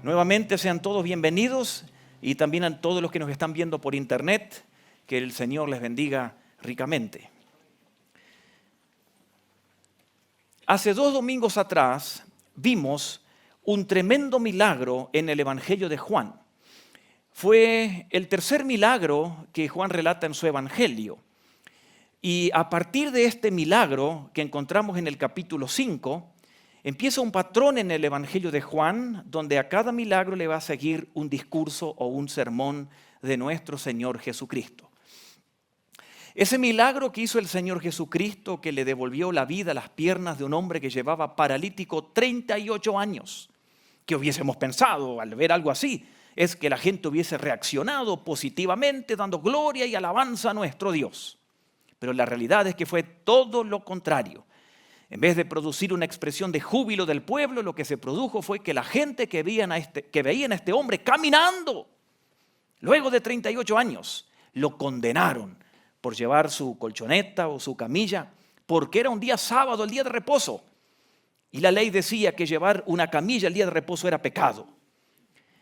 Nuevamente sean todos bienvenidos y también a todos los que nos están viendo por internet, que el Señor les bendiga ricamente. Hace 2 domingos atrás vimos un tremendo milagro en el Evangelio de Juan. Fue el tercer milagro que Juan relata en su Evangelio. Y a partir de este milagro que encontramos en el capítulo 5, empieza un patrón en el Evangelio de Juan, donde a cada milagro le va a seguir un discurso o un sermón de nuestro Señor Jesucristo. Ese milagro que hizo el Señor Jesucristo, que le devolvió la vida a las piernas de un hombre que llevaba paralítico 38 años, que hubiésemos pensado al ver algo así, es que la gente hubiese reaccionado positivamente, dando gloria y alabanza a nuestro Dios. Pero la realidad es que fue todo lo contrario. En vez de producir una expresión de júbilo del pueblo, lo que se produjo fue que la gente que veían a este hombre caminando, luego de 38 años, lo condenaron por llevar su colchoneta o su camilla, porque era un día sábado, el día de reposo. Y la ley decía que llevar una camilla el día de reposo era pecado.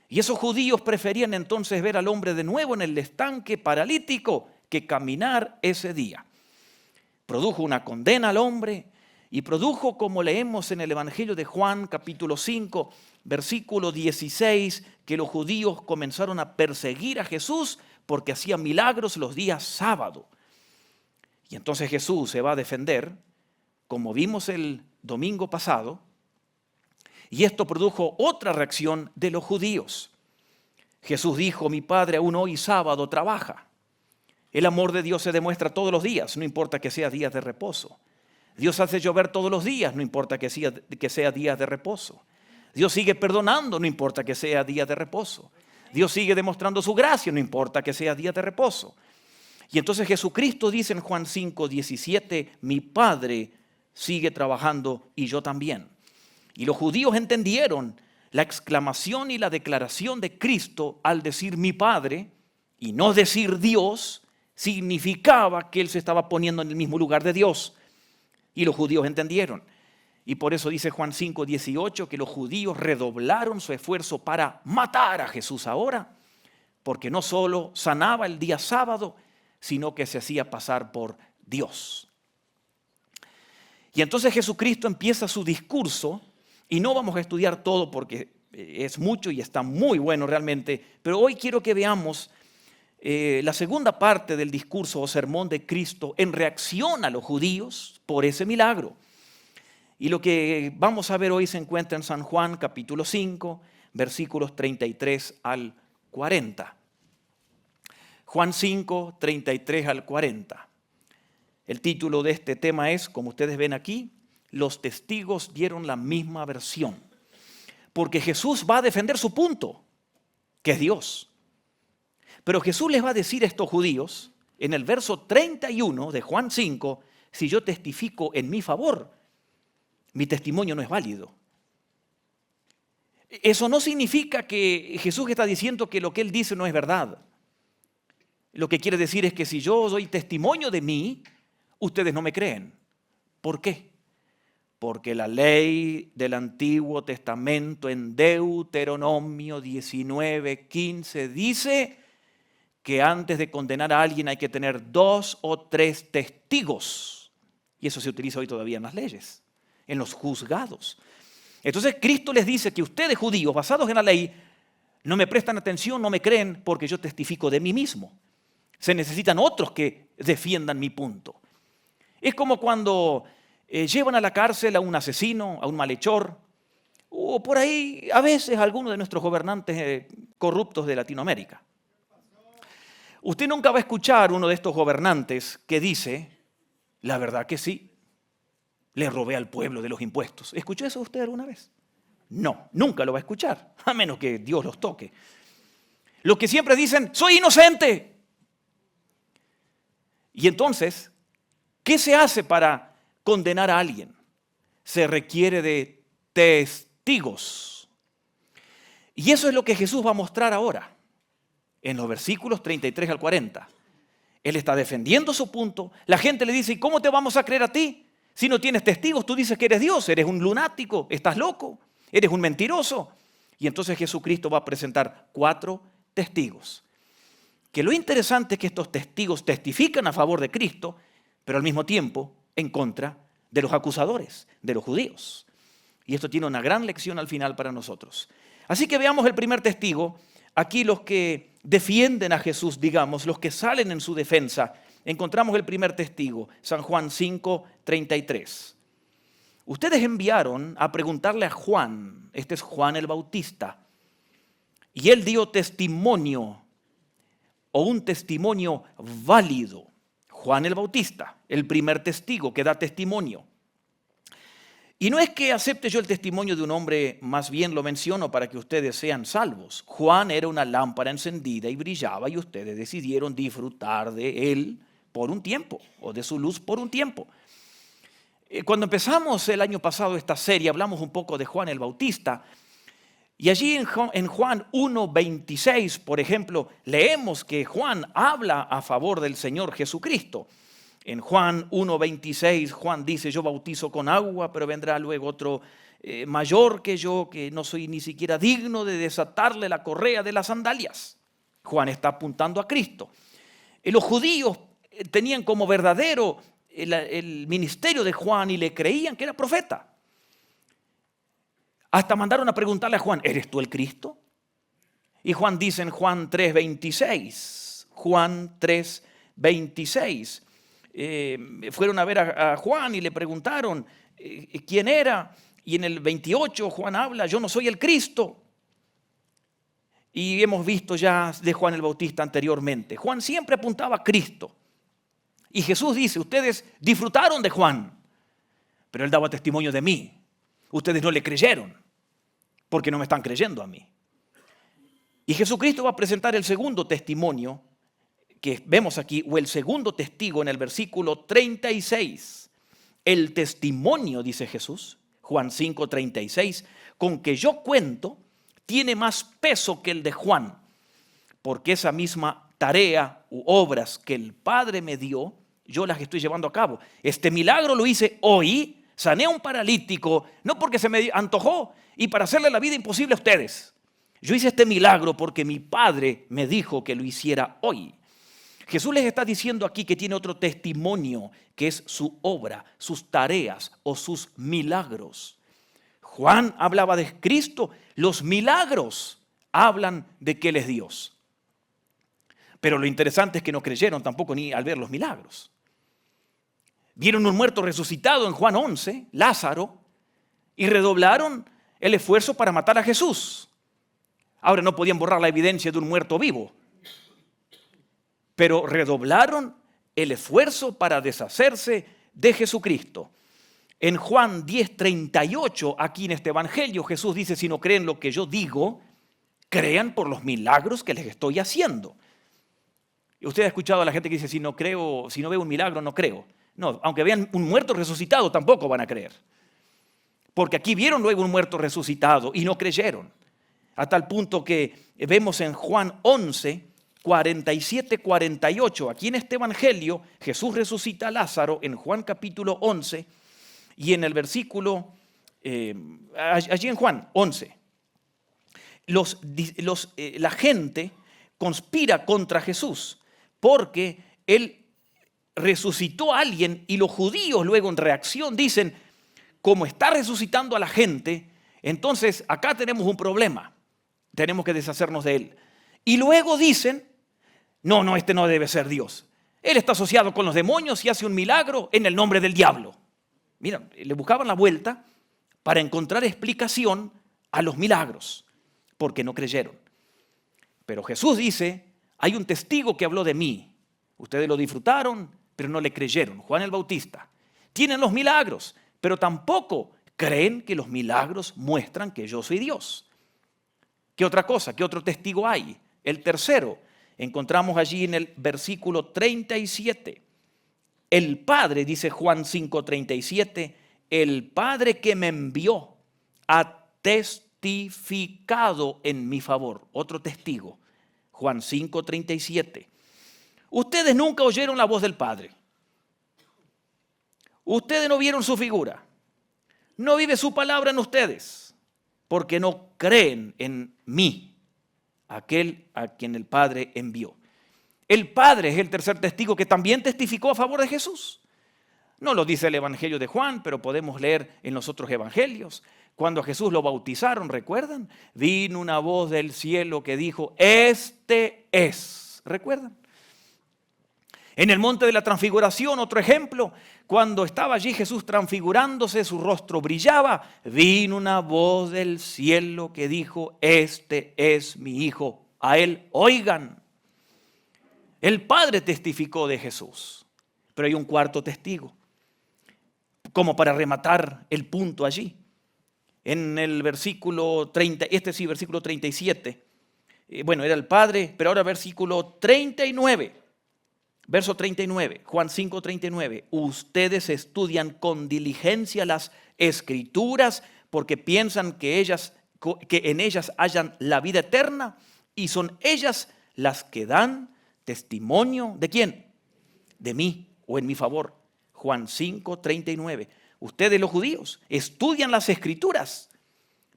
Y esos judíos preferían entonces ver al hombre de nuevo en el estanque paralítico que caminar ese día. Produjo una condena al hombre. Y produjo, como leemos en el Evangelio de Juan, capítulo 5, versículo 16, que los judíos comenzaron a perseguir a Jesús porque hacía milagros los días sábado. Y entonces Jesús se va a defender, como vimos el domingo pasado, y esto produjo otra reacción de los judíos. Jesús dijo: mi Padre aún hoy sábado trabaja. El amor de Dios se demuestra todos los días, no importa que sea días de reposo. Dios hace llover todos los días, no importa que sea días de reposo. Dios sigue perdonando, no importa que sea días de reposo. Dios sigue demostrando su gracia, no importa que sea días de reposo. Y entonces Jesucristo dice en Juan 5, 17, mi Padre sigue trabajando y yo también. Y los judíos entendieron la exclamación y la declaración de Cristo al decir mi Padre y no decir Dios, significaba que Él se estaba poniendo en el mismo lugar de Dios. Y los judíos entendieron. Y por eso dice Juan 5, 18 que los judíos redoblaron su esfuerzo para matar a Jesús ahora, porque no solo sanaba el día sábado, sino que se hacía pasar por Dios. Y entonces Jesucristo empieza su discurso, y no vamos a estudiar todo porque es mucho y está muy bueno realmente, pero hoy quiero que veamos la segunda parte del discurso o sermón de Cristo en reacción a los judíos por ese milagro. Y lo que vamos a ver hoy se encuentra en San Juan capítulo 5, versículos 33 al 40. Juan 5, 33 al 40. El título de este tema es, como ustedes ven aquí, los testigos dieron la misma versión. Porque Jesús va a defender su punto, que es Dios. Pero Jesús les va a decir a estos judíos, en el verso 31 de Juan 5, si yo testifico en mi favor, mi testimonio no es válido. Eso no significa que Jesús está diciendo que lo que Él dice no es verdad. Lo que quiere decir es que si yo doy testimonio de mí, ustedes no me creen. ¿Por qué? Porque la ley del Antiguo Testamento en Deuteronomio 19:15 dice que antes de condenar a alguien hay que tener 2 o 3 testigos. Y eso se utiliza hoy todavía en las leyes, en los juzgados. Entonces Cristo les dice que ustedes judíos, basados en la ley, no me prestan atención, no me creen porque yo testifico de mí mismo. Se necesitan otros que defiendan mi punto. Es como cuando llevan a la cárcel a un asesino, a un malhechor, o por ahí a veces a algunos de nuestros gobernantes corruptos de Latinoamérica. Usted nunca va a escuchar uno de estos gobernantes que dice, la verdad que sí, le robé al pueblo de los impuestos. ¿Escuchó eso usted alguna vez? No, nunca lo va a escuchar, a menos que Dios los toque. Los que siempre dicen, soy inocente. Y entonces, ¿qué se hace para condenar a alguien? Se requiere de testigos. Y eso es lo que Jesús va a mostrar ahora. En los versículos 33 al 40. Él está defendiendo su punto. La gente le dice, ¿y cómo te vamos a creer a ti? Si no tienes testigos, tú dices que eres Dios, eres un lunático, estás loco, eres un mentiroso. Y entonces Jesucristo va a presentar 4 testigos. Que lo interesante es que estos testigos testifican a favor de Cristo, pero al mismo tiempo en contra de los acusadores, de los judíos. Y esto tiene una gran lección al final para nosotros. Así que veamos el primer testigo. Aquí los que defienden a Jesús, digamos, los que salen en su defensa. Encontramos el primer testigo, San Juan 5:33. Ustedes enviaron a preguntarle a Juan, este es Juan el Bautista, y él dio testimonio, o un testimonio válido. Juan el Bautista, el primer testigo que da testimonio. Y no es que acepte yo el testimonio de un hombre, más bien lo menciono para que ustedes sean salvos. Juan era una lámpara encendida y brillaba y ustedes decidieron disfrutar de él por un tiempo, o de su luz por un tiempo. Cuando empezamos el año pasado esta serie, hablamos un poco de Juan el Bautista. Y allí en Juan 1:26, por ejemplo, leemos que Juan habla a favor del Señor Jesucristo. En Juan 1:26, Juan dice, yo bautizo con agua, pero vendrá luego otro mayor que yo, que no soy ni siquiera digno de desatarle la correa de las sandalias. Juan está apuntando a Cristo. Los judíos tenían como verdadero el ministerio de Juan y le creían que era profeta. Hasta mandaron a preguntarle a Juan, ¿eres tú el Cristo? Y Juan dice en Juan 3:26, Juan 3:26, fueron a ver a Juan y le preguntaron quién era. Y en el 28 Juan habla, yo no soy el Cristo. Y hemos visto ya de Juan el Bautista anteriormente. Juan siempre apuntaba a Cristo. Y Jesús dice, ustedes disfrutaron de Juan, pero él daba testimonio de mí. Ustedes no le creyeron, porque no me están creyendo a mí. Y Jesucristo va a presentar el segundo testimonio que vemos aquí, o el segundo testigo en el versículo 36. El testimonio, dice Jesús, Juan 5:36, con que yo cuento, tiene más peso que el de Juan, porque esa misma tarea u obras que el Padre me dio, yo las estoy llevando a cabo. Este milagro lo hice hoy, sané a un paralítico, no porque se me antojó y para hacerle la vida imposible a ustedes. Yo hice este milagro porque mi Padre me dijo que lo hiciera hoy. Jesús les está diciendo aquí que tiene otro testimonio, que es su obra, sus tareas o sus milagros. Juan hablaba de Cristo, los milagros hablan de que Él es Dios. Pero lo interesante es que no creyeron tampoco ni al ver los milagros. Vieron un muerto resucitado en Juan 11, Lázaro, y redoblaron el esfuerzo para matar a Jesús. Ahora no podían borrar la evidencia de un muerto vivo, pero redoblaron el esfuerzo para deshacerse de Jesucristo. En Juan 10:38, aquí en este evangelio, Jesús dice, si no creen lo que yo digo, crean por los milagros que les estoy haciendo. Y usted ha escuchado a la gente que dice, si no veo un milagro, no creo. No, aunque vean un muerto resucitado, tampoco van a creer. Porque aquí vieron luego un muerto resucitado y no creyeron. A tal punto que vemos en Juan 11, 47-48, aquí en este evangelio, Jesús resucita a Lázaro en Juan capítulo 11 y en el versículo, allí en Juan 11, la gente conspira contra Jesús porque él resucitó a alguien y los judíos luego en reacción dicen, como está resucitando a la gente, entonces acá tenemos un problema, tenemos que deshacernos de él. Y luego dicen, no, este no debe ser Dios. Él está asociado con los demonios y hace un milagro en el nombre del diablo. Mira, le buscaban la vuelta para encontrar explicación a los milagros, porque no creyeron. Pero Jesús dice, hay un testigo que habló de mí. Ustedes lo disfrutaron, pero no le creyeron. Juan el Bautista. Tienen los milagros, pero tampoco creen que los milagros muestran que yo soy Dios. ¿Qué otra cosa? ¿Qué otro testigo hay? El tercero, encontramos allí en el versículo 37. El Padre, dice Juan 5:37, el Padre que me envió ha testificado en mi favor. Otro testigo, Juan 5:37. Ustedes nunca oyeron la voz del Padre. Ustedes no vieron su figura. No vive su palabra en ustedes. porque no creen en mí, aquel a quien el Padre envió. El Padre es el tercer testigo que también testificó a favor de Jesús. No lo dice el Evangelio de Juan, pero podemos leer en los otros evangelios. Cuando a Jesús lo bautizaron, ¿recuerdan? Vino una voz del cielo que dijo, este es. ¿Recuerdan? En el monte de la transfiguración, otro ejemplo, cuando estaba allí Jesús transfigurándose, su rostro brillaba, vino una voz del cielo que dijo, este es mi Hijo, a él oigan. El Padre testificó de Jesús, pero hay un cuarto testigo, como para rematar el punto allí. En el versículo 30, versículo 37, era el Padre, pero ahora versículo 39. Verso 39, Juan 5, 39. Ustedes estudian con diligencia las Escrituras porque piensan que en ellas hayan la vida eterna y son ellas las que dan testimonio. ¿De quién? De mí o en mi favor. Juan 5, 39. Ustedes los judíos estudian las Escrituras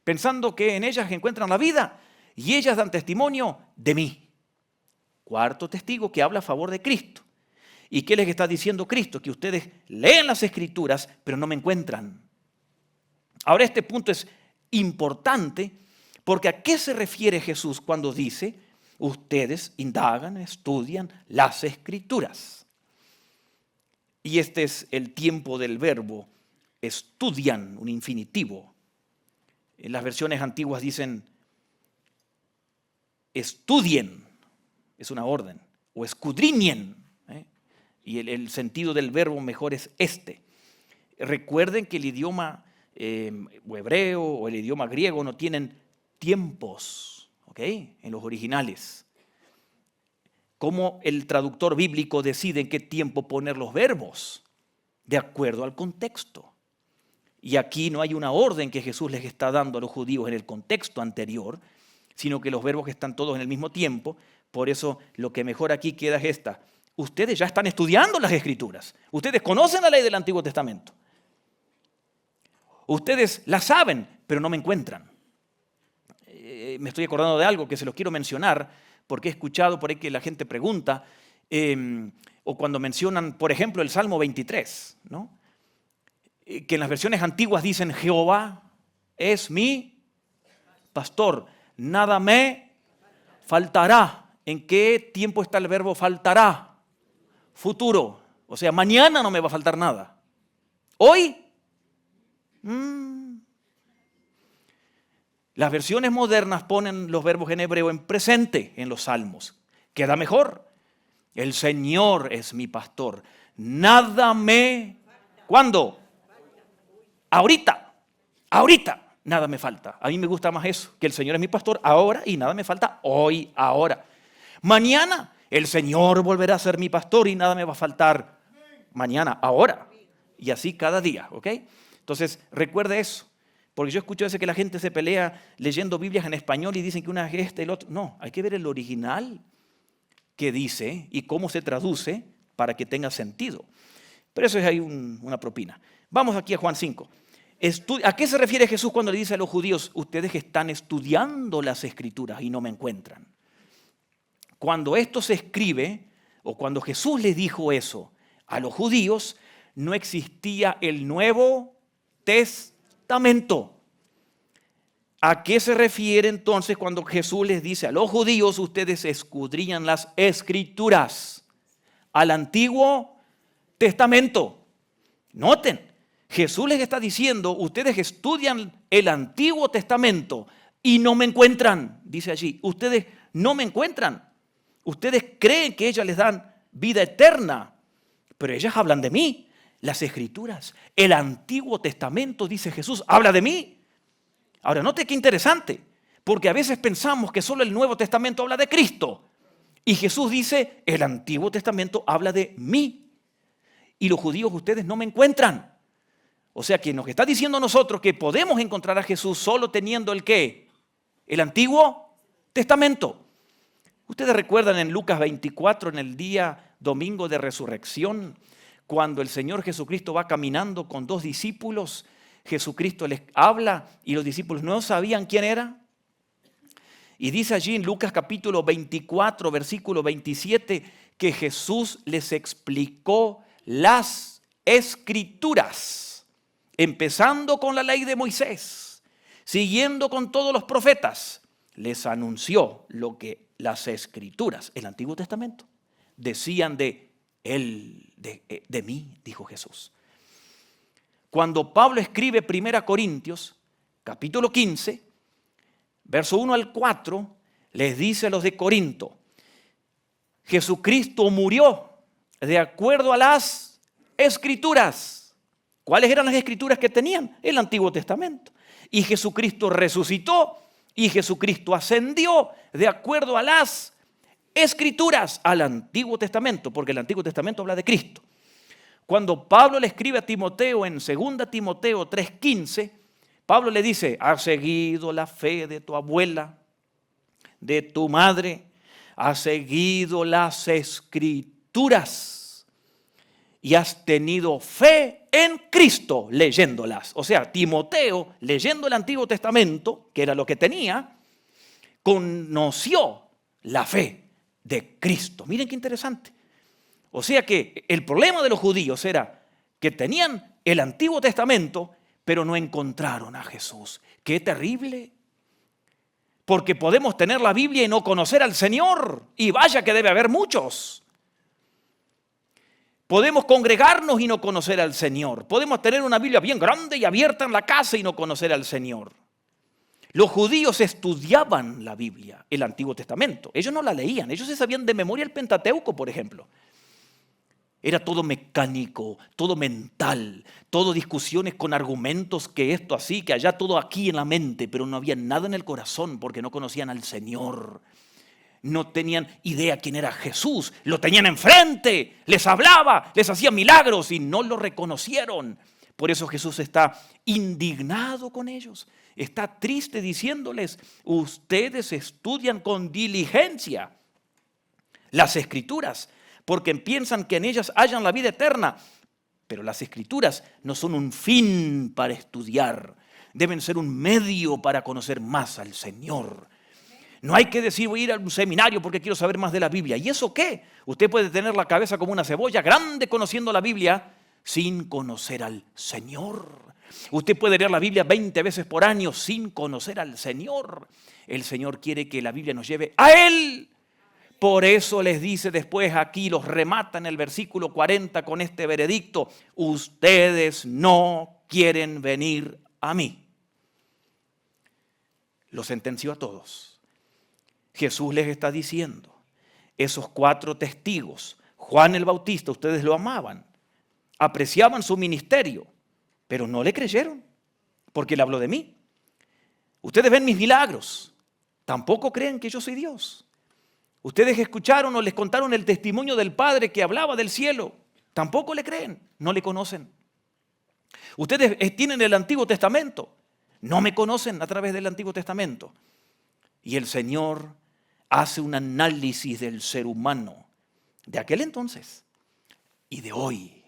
pensando que en ellas encuentran la vida y ellas dan testimonio de mí. Cuarto testigo que habla a favor de Cristo. ¿Y qué les está diciendo Cristo? Que ustedes leen las Escrituras, pero no me encuentran. Ahora este punto es importante porque ¿a qué se refiere Jesús cuando dice ustedes indagan, estudian las Escrituras? Y este es el tiempo del verbo estudian, un infinitivo. En las versiones antiguas dicen estudien. Es una orden, o escudriñen, y el sentido del verbo mejor es este. Recuerden que el idioma o hebreo o el idioma griego no tienen tiempos, ¿ok? En los originales. ¿Cómo el traductor bíblico decide en qué tiempo poner los verbos? De acuerdo al contexto. Y aquí no hay una orden que Jesús les está dando a los judíos en el contexto anterior, sino que los verbos están todos en el mismo tiempo. Por eso lo que mejor aquí queda es esta. Ustedes ya están estudiando las Escrituras. Ustedes conocen la ley del Antiguo Testamento. Ustedes la saben, pero no me encuentran. Me estoy acordando de algo que se los quiero mencionar, porque he escuchado por ahí que la gente pregunta, o cuando mencionan, por ejemplo, el Salmo 23, ¿no? Que en las versiones antiguas dicen, Jehová es mi pastor, nada me faltará. ¿En qué tiempo está el verbo faltará? Futuro. O sea, mañana no me va a faltar nada. ¿Hoy? Las versiones modernas ponen los verbos en hebreo en presente en los salmos. Queda mejor. El Señor es mi pastor. Nada me... ¿Cuándo? Ahorita. Ahorita. Nada me falta. A mí me gusta más eso, que el Señor es mi pastor ahora y nada me falta hoy, ahora. Mañana el Señor volverá a ser mi pastor y nada me va a faltar mañana, ahora. Y así cada día, ¿ok? Entonces, recuerde eso. Porque yo escucho a veces que la gente se pelea leyendo Biblias en español y dicen que una es esta y el otro. No, hay que ver el original que dice y cómo se traduce para que tenga sentido. Pero eso es ahí una propina. Vamos aquí a Juan 5. ¿A qué se refiere Jesús cuando le dice a los judíos, ustedes están estudiando las Escrituras y no me encuentran? Cuando esto se escribe, o cuando Jesús les dijo eso a los judíos, no existía el Nuevo Testamento. ¿A qué se refiere entonces cuando Jesús les dice a los judíos, ustedes escudriñan las Escrituras? Al Antiguo Testamento. Noten, Jesús les está diciendo, ustedes estudian el Antiguo Testamento y no me encuentran, dice allí. Ustedes no me encuentran. Ustedes creen que ellas les dan vida eterna, pero ellas hablan de mí. Las Escrituras, el Antiguo Testamento, dice Jesús, habla de mí. Ahora, note qué interesante, porque a veces pensamos que solo el Nuevo Testamento habla de Cristo. Y Jesús dice, el Antiguo Testamento habla de mí. Y los judíos, ustedes no me encuentran. O sea que nos está diciendo a nosotros que podemos encontrar a Jesús solo teniendo el ¿qué? El Antiguo Testamento. Ustedes recuerdan en Lucas 24, en el día domingo de resurrección, cuando el Señor Jesucristo va caminando con dos discípulos, Jesucristo les habla y los discípulos no sabían quién era. Y dice allí en Lucas capítulo 24, versículo 27, que Jesús les explicó las Escrituras, empezando con la ley de Moisés, siguiendo con todos los profetas. Les anunció lo que las Escrituras, el Antiguo Testamento, decían de él, de mí, dijo Jesús. Cuando Pablo escribe 1 Corintios, capítulo 15, verso 1 al 4, les dice a los de Corinto: Jesucristo murió de acuerdo a las Escrituras. ¿Cuáles eran las Escrituras que tenían? El Antiguo Testamento. Y Jesucristo resucitó y Jesucristo ascendió de acuerdo a las Escrituras, al Antiguo Testamento, porque el Antiguo Testamento habla de Cristo. Cuando Pablo le escribe a Timoteo en 2 Timoteo 3:15, Pablo le dice: has seguido la fe de tu abuela, de tu madre, has seguido las Escrituras y has tenido fe en Cristo leyéndolas. O sea, Timoteo, leyendo el Antiguo Testamento, que era lo que tenía, conoció la fe de Cristo. Miren qué interesante. O sea que el problema de los judíos era que tenían el Antiguo Testamento, pero no encontraron a Jesús. ¡Qué terrible! Porque podemos tener la Biblia y no conocer al Señor. Y vaya que debe haber muchos. Podemos congregarnos y no conocer al Señor. Podemos tener una Biblia bien grande y abierta en la casa y no conocer al Señor. Los judíos estudiaban la Biblia, el Antiguo Testamento. Ellos no la leían. Ellos se sabían de memoria el Pentateuco, por ejemplo. Era todo mecánico, todo mental, todo discusiones con argumentos, que esto así, que allá, todo aquí en la mente, pero no había nada en el corazón porque no conocían al Señor. No tenían idea quién era Jesús, lo tenían enfrente, les hablaba, les hacía milagros y no lo reconocieron. Por eso Jesús está indignado con ellos, está triste diciéndoles: ustedes estudian con diligencia las Escrituras, porque piensan que en ellas hallan la vida eterna. Pero las Escrituras no son un fin para estudiar, deben ser un medio para conocer más al Señor. No hay que decir: voy a ir a un seminario porque quiero saber más de la Biblia. ¿Y eso qué? Usted puede tener la cabeza como una cebolla grande conociendo la Biblia sin conocer al Señor. Usted puede leer la Biblia 20 veces por año sin conocer al Señor. El Señor quiere que la Biblia nos lleve a Él. Por eso les dice después aquí, los remata en el versículo 40 con este veredicto: ustedes no quieren venir a mí. Lo sentenció a todos. Jesús les está diciendo: esos 4 testigos, Juan el Bautista, ustedes lo amaban, apreciaban su ministerio, pero no le creyeron porque él habló de mí. Ustedes ven mis milagros, tampoco creen que yo soy Dios. Ustedes escucharon o les contaron el testimonio del Padre que hablaba del cielo. Tampoco le creen, no le conocen. Ustedes tienen el Antiguo Testamento. No me conocen a través del Antiguo Testamento. Y el Señor hace un análisis del ser humano de aquel entonces y de hoy.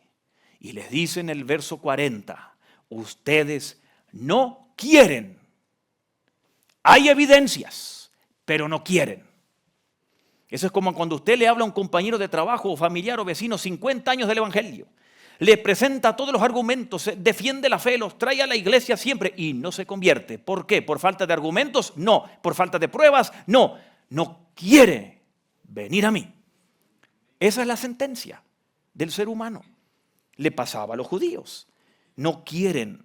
Y les dice en el verso 40, ustedes no quieren. Hay evidencias, pero no quieren. Eso es como cuando usted le habla a un compañero de trabajo o familiar o vecino 50 años del Evangelio. Le presenta todos los argumentos, defiende la fe, los trae a la iglesia siempre y no se convierte. ¿Por qué? ¿Por falta de argumentos? No. ¿Por falta de pruebas? No. No quiere venir a mí. Esa es la sentencia del ser humano. Le pasaba a los judíos. No quieren.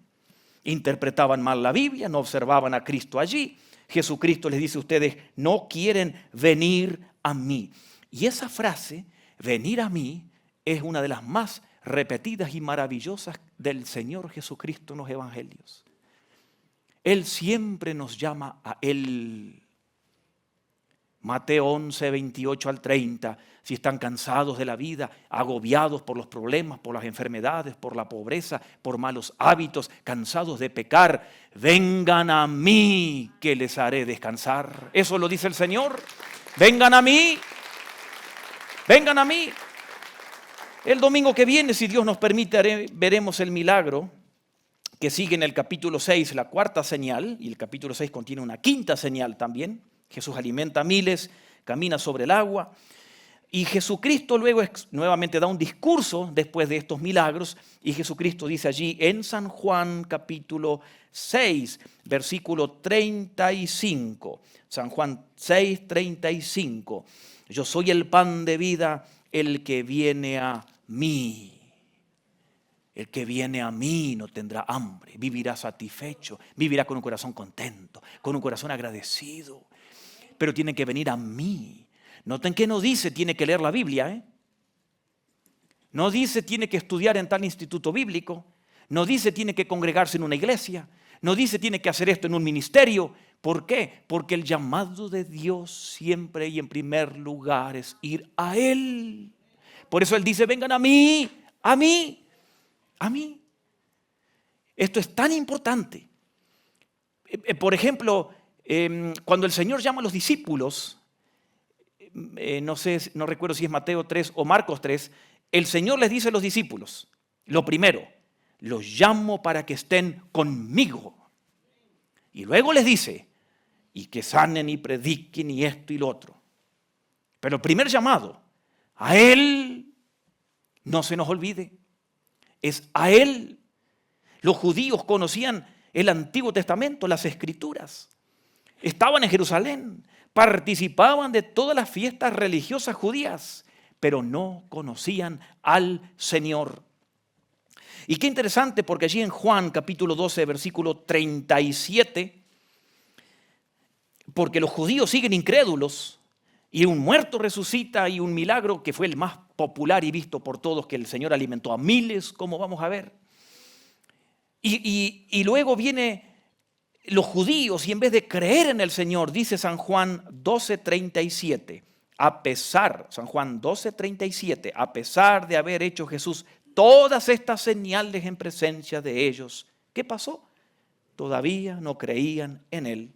Interpretaban mal la Biblia, no observaban a Cristo allí. Jesucristo les dice: ustedes no quieren venir a mí. Y esa frase, venir a mí, es una de las más repetidas y maravillosas del Señor Jesucristo en los evangelios. Él siempre nos llama a Él. Mateo 11, 28 al 30. Si están cansados de la vida, agobiados por los problemas, por las enfermedades, por la pobreza, por malos hábitos, cansados de pecar, vengan a mí que les haré descansar. Eso lo dice el Señor. Vengan a mí. Vengan a mí. El domingo que viene, si Dios nos permite, veremos el milagro que sigue en el capítulo 6, la cuarta señal, y el capítulo 6 contiene una quinta señal también. Jesús alimenta a miles, camina sobre el agua. Y Jesucristo luego nuevamente da un discurso después de estos milagros, y Jesucristo dice allí en San Juan capítulo 6, versículo 35, San Juan 6, 35, yo soy el pan de vida, el que viene a mí. El que viene a mí no tendrá hambre, vivirá satisfecho, vivirá con un corazón contento, con un corazón agradecido, pero tiene que venir a mí. Noten que no dice tiene que leer la Biblia, No dice tiene que estudiar en tal instituto bíblico, no dice tiene que congregarse en una iglesia, no dice tiene que hacer esto en un ministerio. ¿Por qué? Porque el llamado de Dios siempre y en primer lugar es ir a Él. Por eso Él dice, vengan a mí, a mí, a mí. Esto es tan importante. Por ejemplo, cuando el Señor llama a los discípulos, no recuerdo si es Mateo 3 o Marcos 3, el Señor les dice a los discípulos, lo primero, los llamo para que estén conmigo. Y luego les dice, y que sanen y prediquen y esto y lo otro. Pero el primer llamado, a Él, no se nos olvide, es a Él. Los judíos conocían el Antiguo Testamento, las Escrituras. Estaban en Jerusalén, participaban de todas las fiestas religiosas judías, pero no conocían al Señor. Y qué interesante, porque allí en Juan capítulo 12, versículo 37, porque los judíos siguen incrédulos, y un muerto resucita, y un milagro que fue el más popular y visto por todos, que el Señor alimentó a miles, como vamos a ver. Y luego viene los judíos, y en vez de creer en el Señor, dice San Juan 12:37, San Juan 12:37, a pesar de haber hecho Jesús todas estas señales en presencia de ellos, ¿qué pasó? Todavía no creían en Él.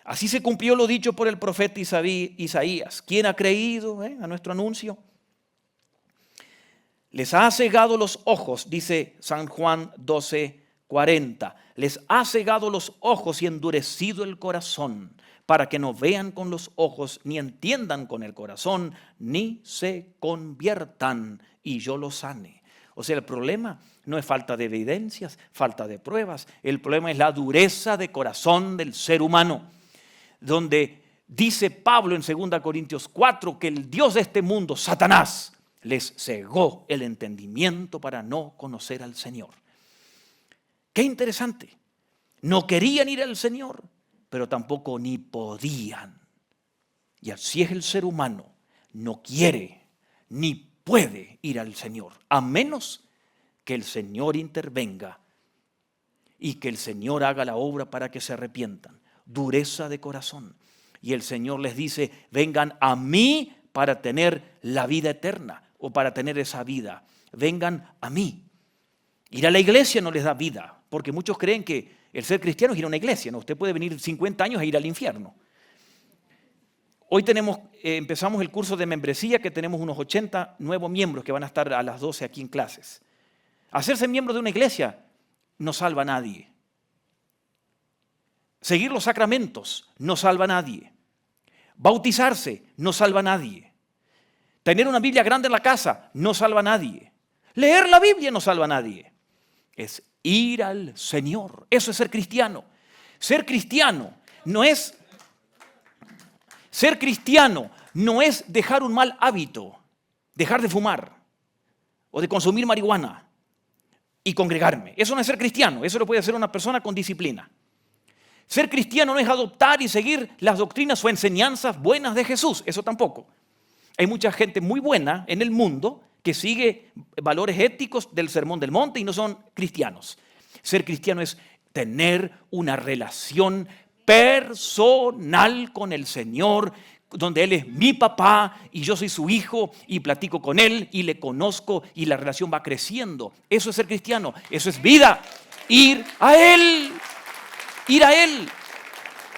Así se cumplió lo dicho por el profeta Isaías. ¿Quién ha creído a nuestro anuncio? Les ha cegado los ojos, dice San Juan 12:40. Les ha cegado los ojos y endurecido el corazón, para que no vean con los ojos, ni entiendan con el corazón, ni se conviertan y yo los sane. O sea, el problema no es falta de evidencias, falta de pruebas. El problema es la dureza de corazón del ser humano, donde dice Pablo en 2 Corintios 4 que el Dios de este mundo, Satanás, les cegó el entendimiento para no conocer al Señor. Qué interesante. No querían ir al Señor, pero tampoco ni podían. Y así es el ser humano. No quiere ni puede ir al Señor, a menos que el Señor intervenga y que el Señor haga la obra para que se arrepientan. Dureza de corazón. Y el Señor les dice, vengan a mí para tener la vida eterna o para tener esa vida. Vengan a mí. Ir a la iglesia no les da vida, porque muchos creen que el ser cristiano es ir a una iglesia. No, usted puede venir 50 años e ir al infierno. Hoy empezamos el curso de membresía, que tenemos unos 80 nuevos miembros que van a estar a las 12 aquí en clases. Hacerse miembro de una iglesia no salva a nadie. Seguir los sacramentos no salva a nadie. Bautizarse no salva a nadie. Tener una Biblia grande en la casa no salva a nadie. Leer la Biblia no salva a nadie. Es ir al Señor. Eso es ser cristiano. Ser cristiano no es dejar un mal hábito, dejar de fumar o de consumir marihuana y congregarme. Eso no es ser cristiano. Eso lo puede hacer una persona con disciplina. Ser cristiano no es adoptar y seguir las doctrinas o enseñanzas buenas de Jesús. Eso tampoco. Hay mucha gente muy buena en el mundo que sigue valores éticos del Sermón del Monte y no son cristianos. Ser cristiano es tener una relación personal con el Señor, donde Él es mi papá y yo soy su hijo y platico con Él y le conozco y la relación va creciendo. Eso es ser cristiano. Eso es vida. Ir a Él. Ir a Él.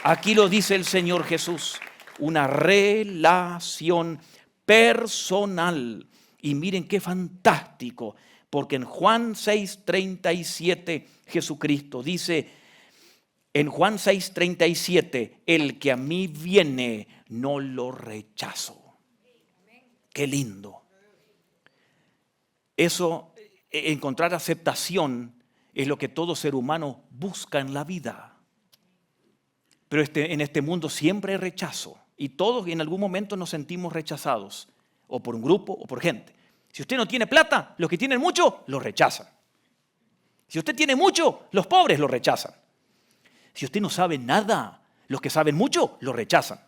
Aquí lo dice el Señor Jesús. Una relación personal. Y miren qué fantástico, Porque en Juan 6:37 Jesucristo dice, en Juan 6:37, el que a mí viene no lo rechazo. Qué lindo. Eso, encontrar aceptación, es lo que todo ser humano busca en la vida. Pero en este mundo siempre hay rechazo. Y todos en algún momento nos sentimos rechazados. O por un grupo o por gente. Si usted no tiene plata, los que tienen mucho, lo rechazan. Si usted tiene mucho, los pobres lo rechazan. Si usted no sabe nada, los que saben mucho, lo rechazan.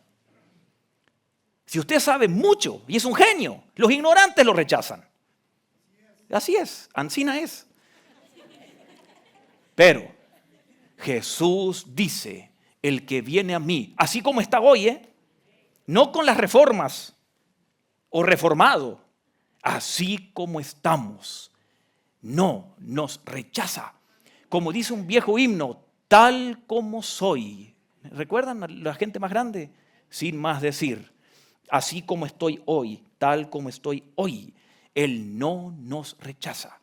Si usted sabe mucho y es un genio, los ignorantes lo rechazan. Así es, ansina es. Pero Jesús dice, el que viene a mí, así como está hoy, no con las reformas o reformado, así como estamos, no nos rechaza. Como dice un viejo himno, tal como soy. ¿Recuerdan a la gente más grande? Sin más decir, así como estoy hoy, tal como estoy hoy, Él no nos rechaza.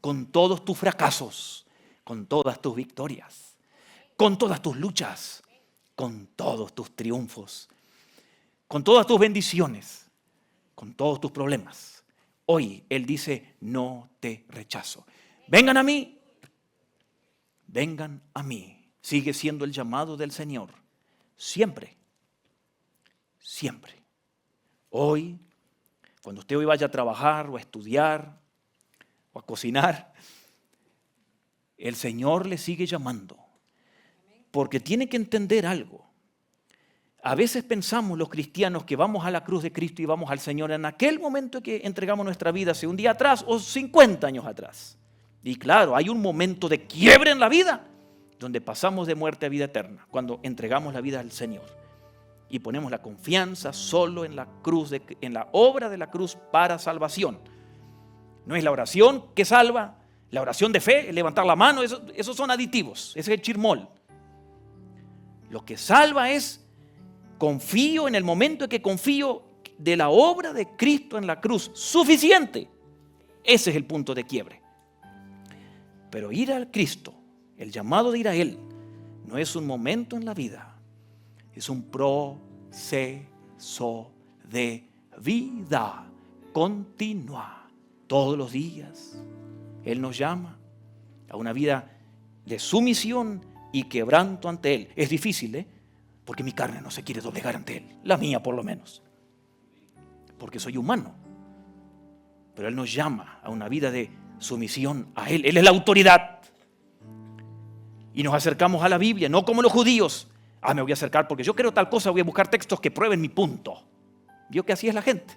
Con todos tus fracasos, con todas tus victorias, con todas tus luchas, con todos tus triunfos, con todas tus bendiciones, con todos tus problemas. Hoy Él dice, no te rechazo. Vengan a mí. Vengan a mí. Sigue siendo el llamado del Señor. Siempre. Siempre. Hoy, cuando usted hoy vaya a trabajar o a estudiar o a cocinar, el Señor le sigue llamando. Porque tiene que entender algo. A veces pensamos los cristianos que vamos a la cruz de Cristo y vamos al Señor en aquel momento que entregamos nuestra vida, hace un día atrás o 50 años atrás. Y claro, hay un momento de quiebre en la vida donde pasamos de muerte a vida eterna, cuando entregamos la vida al Señor y ponemos la confianza solo en la cruz, en la obra de la cruz para salvación. No es la oración que salva, la oración de fe, el levantar la mano, esos son aditivos, ese es el chirmol. Lo que salva es confío en el momento en que confío de la obra de Cristo en la cruz. Suficiente. Ese es el punto de quiebre. Pero ir al Cristo, el llamado de ir a Él, no es un momento en la vida. Es un proceso de vida continua. Todos los días Él nos llama a una vida de sumisión y quebranto ante Él. Es difícil, porque mi carne no se quiere doblegar ante Él, la mía por lo menos, porque soy humano. Pero Él nos llama a una vida de sumisión a Él. Él es la autoridad. Y nos acercamos a la Biblia, no como los judíos. Me voy a acercar porque yo creo tal cosa, voy a buscar textos que prueben mi punto. ¿Vio que así es la gente?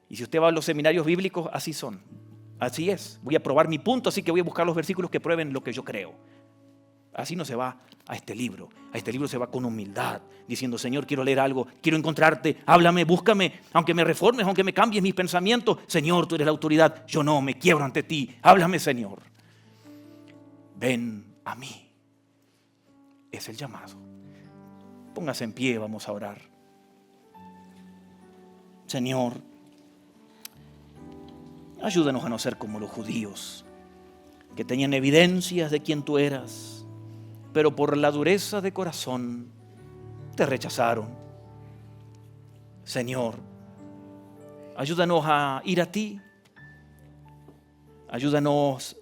Y si usted va a los seminarios bíblicos, así son. Así es. Voy a probar mi punto, así que voy a buscar los versículos que prueben lo que yo creo. Así no se va a este libro. A este libro se va con humildad, diciendo, Señor, quiero leer algo, quiero encontrarte, háblame, búscame, aunque me reformes, aunque me cambies mis pensamientos. Señor, tú eres la autoridad, yo no, me quiebro ante ti. Háblame, Señor. Ven a mí. Es el llamado. Póngase en pie, vamos a orar. Señor, ayúdanos a no ser como los judíos, que tenían evidencias de quién tú eras, pero por la dureza de corazón te rechazaron. Señor, ayúdanos a ir a ti. Ayúdanos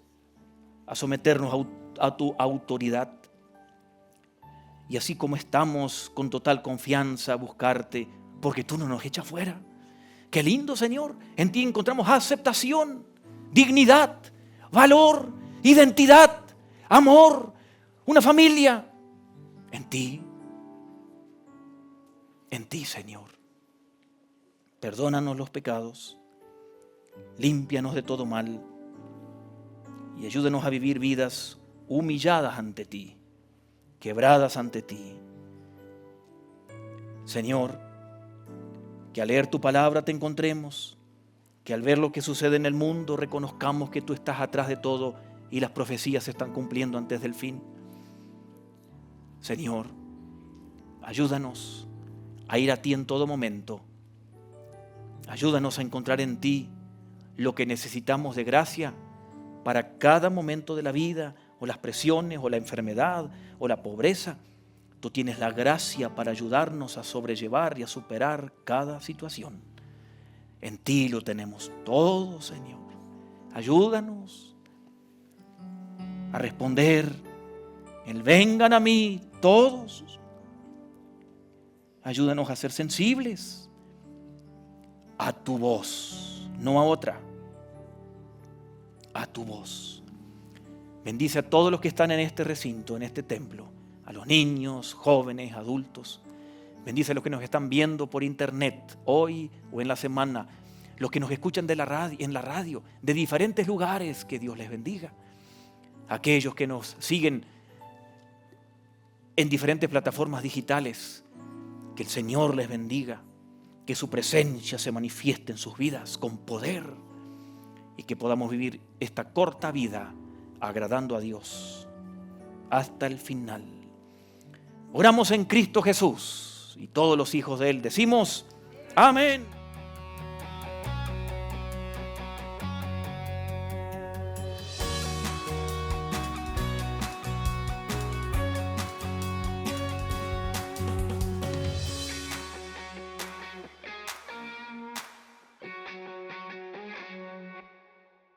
a someternos a tu autoridad. Y así como estamos con total confianza a buscarte, porque tú no nos echas fuera. Qué lindo, Señor. En ti encontramos aceptación, dignidad, valor, identidad, amor, una familia. En ti, Señor. Perdónanos los pecados, límpianos de todo mal y ayúdanos a vivir vidas humilladas ante ti, quebradas ante ti. Señor, que al leer tu palabra te encontremos, que al ver lo que sucede en el mundo reconozcamos que tú estás atrás de todo y las profecías se están cumpliendo antes del fin. Señor, ayúdanos a ir a ti en todo momento. Ayúdanos a encontrar en ti lo que necesitamos de gracia para cada momento de la vida, o las presiones, o la enfermedad, o la pobreza. Tú tienes la gracia para ayudarnos a sobrellevar y a superar cada situación. En ti lo tenemos todo, Señor. Ayúdanos a responder. Vengan a mí todos. Ayúdanos a ser sensibles a tu voz, no a otra, a tu voz. Bendice a todos los que están en este recinto, en este templo, a los niños, jóvenes, adultos. Bendice a los que nos están viendo por internet hoy o en la semana, los que nos escuchan en la radio, de diferentes lugares, que Dios les bendiga. Aquellos que nos siguen en diferentes plataformas digitales, que el Señor les bendiga, que su presencia se manifieste en sus vidas con poder y que podamos vivir esta corta vida agradando a Dios hasta el final. Oramos en Cristo Jesús y todos los hijos de Él decimos amén.